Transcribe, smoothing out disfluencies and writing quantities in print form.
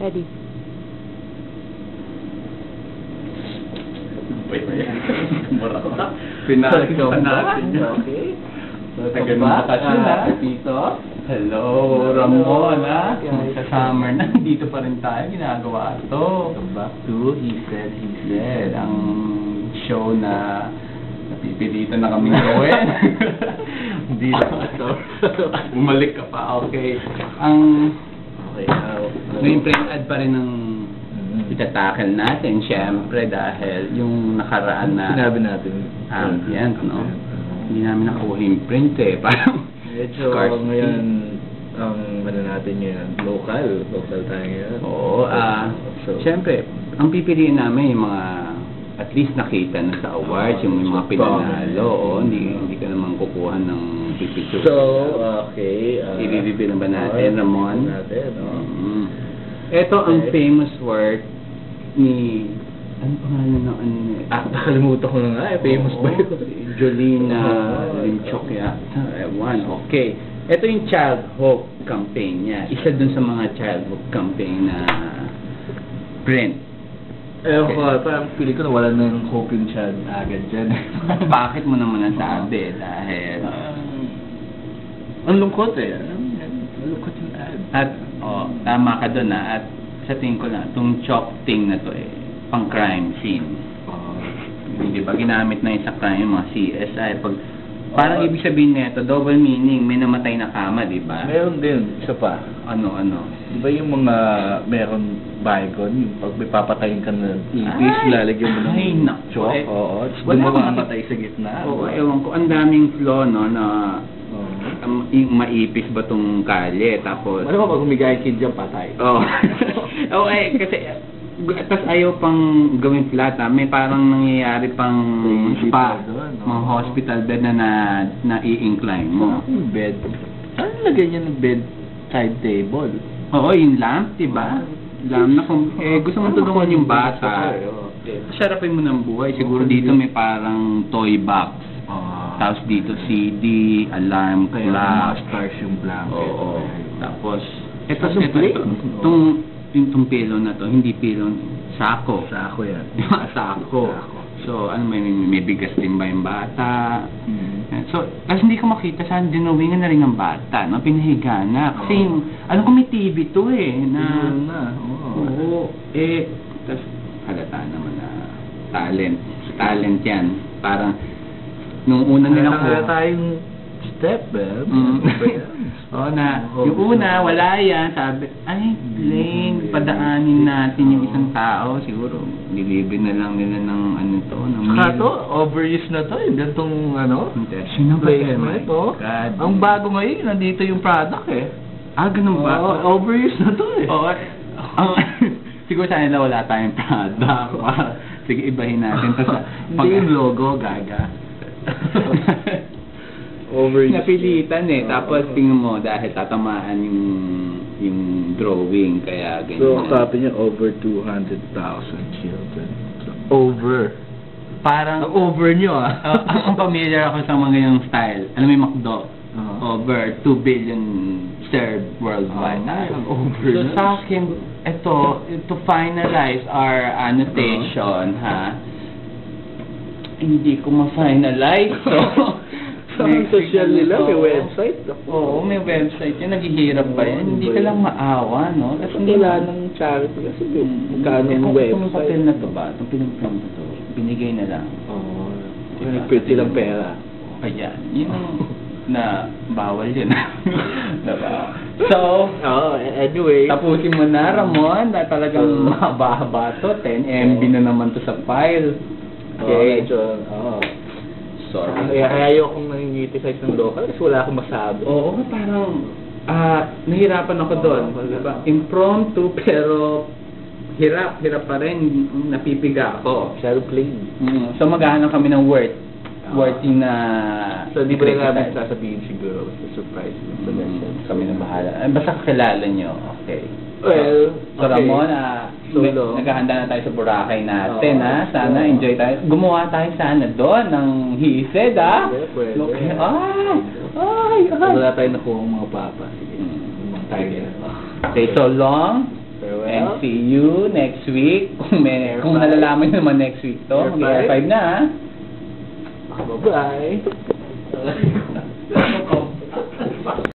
Ready. Pinakita natin yun. Okay. Tagal ng bakasyon ha, Tito. Hello, Ramon ha. Sa summer na, dito pa rin tayo ginagawa ito. Back to He Said, ang show na napipilitan na kami gawin. Hindi na ito. Bumalik ka pa, okay. Ngayon print ad pa rin ng itatakil natin, syempre, dahil yung nakaraan na sinabi natin ambient, no? Hindi namin nakuha yung print eh. Parang medyo ngayon, ang natin ngayon, local tayo ngayon. Oo, syempre, ang pipiliin namin yung mga at least nakita na sa awards, yung mga pinanalo, hindi ka naman kukuha ng pipicture. So, okay. I-review na ba natin, Ramon? Ito ang Okay. famous work ni, ano pangalan ng ano? Nakalimutan ko na nga, famous ba yun? Jolina Limchok yata. Ewan, okay. Ito yung Child Hope campaign niya. Isa dun sa mga Child Hope campaign na print. Ewan ko, parang pili ko na wala na yung hope yung child agad dyan. Bakit mo naman nasabi? Dahil ang lungkot eh. Ang lungkot yung ad. at tama ka dun at sa tingin ko lang, itong chop thing na to pang crime scene. Hindi ba ginamit na yun sa crime, mga CSI. Parang ibig sabihin nito, double meaning, may namatay na kama, di ba? Meron din, isa pa. Ano? Di ba yung mga meron bygone, yung pag may papatayin ka na ipis, lalagyan mo ng Ay, nako. chok, tapos Wala doon mo naman. mamatay sa gitna. Oo, ewan ko, ang daming flaw, no, na yung maipis ba tong kalye, tapos Ano ba pag humigay kid dyan, patay? kasi tapos ayaw pang gawin flat, may parang nangyayari pang spa, mga hospital bed na i-incline mo. Yung bed. Ano lagay niya ng bed side table? Oo, yung lamp, diba? Lamp na kung gusto mo tulungan yung bata, sarapin mo ng buhay. Siguro dito may parang toy box. Tapos dito CD, alarm clock, stars yung blanket. Oo. Tapos itong pilo na to, hindi pilo, sako. Sako yan. Sako. So, may bigas din ba yung bata? So, kasi hindi ko makita saan dinawingan na rin ng bata, no? Pinahiga na. Kasi alam ko may TV to Oo. Tapos halata naman na talent yan. Parang nung una nilang tayong step, yung una, wala yan. Sabi, ay, Blaine, padaanin natin yung isang tao. Siguro, nilibre na lang nila ng ng to, overuse na to, yung gantong Sino ba placement, Ang bago ngayon, nandito yung product ganun ba? Overuse na to Siguro sa nila wala tayong product. Sige, ibahin natin. Hindi yung logo, gaga. Napilitan tapos tingnan mo dahil tatamaan yung drawing kaya ganyan. So, copy niya over 200,000 children. Over. Parang ang over niyo ang familiar ako sa mga yung style. Alam mo yung McDo? Over 2 billion served worldwide. Ang over so sa akin, ito to finalize our annotation hindi ko ma-finalize. So, ang social nila, may website. Oo, may website yan. Naghihirap pa yan. Hindi ka lang maawa, no? Kasi wala ng charity. Kasi magkano yung website. Kung papel na to ba, itong pinag-film na to, binigay na lang. Nagpwede lang pera. Ayan. Yun na bawal yun. Diba? So, anyway. Tapusin mo na, Ramon. Na talagang mahaba-haba to. 10 MB na naman to sa file. Okay. Sorry. Ayokong nangingiti-size ng local kasi wala akong masabi. Oo, parang nahirapan ako doon. Diba? Impromptu, pero hirap pa rin. Napipiga ako. Shadow plain. So maghahanap kami ng worthy na... So di ba namin sasabihin siguro sa surprise installation? Kami na bahala. Basta kakilala nyo. Okay. Well, So Ramon, naghahanda na tayo sa Boracay natin, Sana enjoy tayo. Gumawa tayo sana doon ng He Said, Pwede. Okay. Ay. Wala tayo nakuha mga papa. Sige. Okay, so long. Farewell. And see you next week. Kung nalalaman nyo naman next week to, mag-Air 5 na ha. Bye-bye.